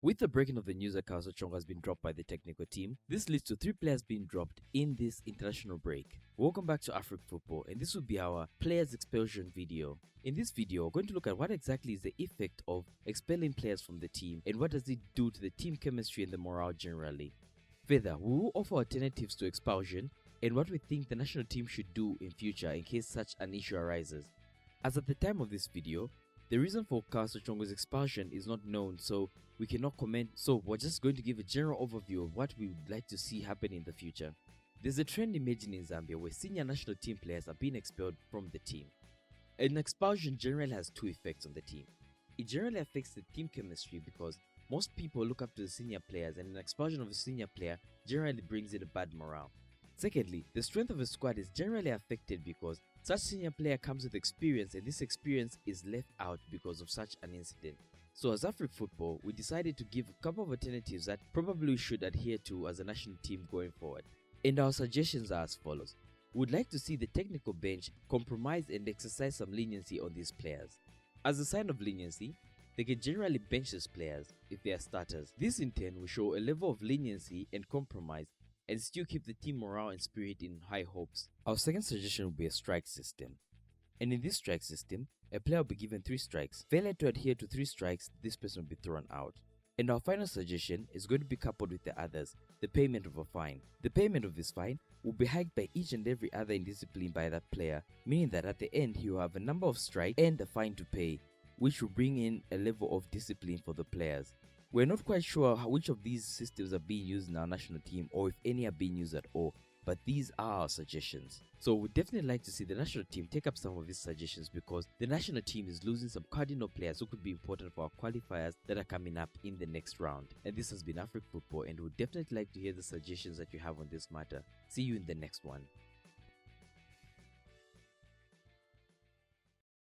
With the breaking of the news that Carlos Chong has been dropped by the technical team, this leads to 3 players being dropped in this international break. Welcome back to Afrik Football, and this will be our players expulsion video. In this video, we're going to look at what exactly is the effect of expelling players from the team and what does it do to the team chemistry and the morale generally. Further, we will offer alternatives to expulsion and what we think the national team should do in future in case such an issue arises. As at the time of this video, the reason for Carlos Chong's expulsion is not known, so we cannot comment, so we're just going to give a general overview of what we would like to see happen in the future. There's a trend emerging in Zambia where senior national team players are being expelled from the team. An expulsion generally has 2 effects on the team. It generally affects the team chemistry because most people look up to the senior players, and an expulsion of a senior player generally brings in a bad morale. Secondly, the strength of a squad is generally affected because such senior player comes with experience, and this experience is left out because of such an incident. So as Afrik Football, we decided to give a couple of alternatives that probably we should adhere to as a national team going forward. And our suggestions are as follows. We would like to see the technical bench compromise and exercise some leniency on these players. As a sign of leniency, they can generally bench these players if they are starters. This in turn will show a level of leniency and compromise and still keep the team morale and spirit in high hopes. Our second suggestion will be a strike system. And in this strike system, a player will be given 3 strikes. Failure to adhere to 3 strikes, this person will be thrown out. And our final suggestion is going to be coupled with the others, the payment of a fine. The payment of this fine will be hiked by each and every other indiscipline by that player, meaning that at the end he will have a number of strikes and a fine to pay, which will bring in a level of discipline for the players. We're not quite sure which of these systems are being used in our national team or if any are being used at all, but these are our suggestions. So we'd definitely like to see the national team take up some of these suggestions because the national team is losing some cardinal players who could be important for our qualifiers that are coming up in the next round. And this has been Afrik Football, and we'd definitely like to hear the suggestions that you have on this matter. See you in the next one.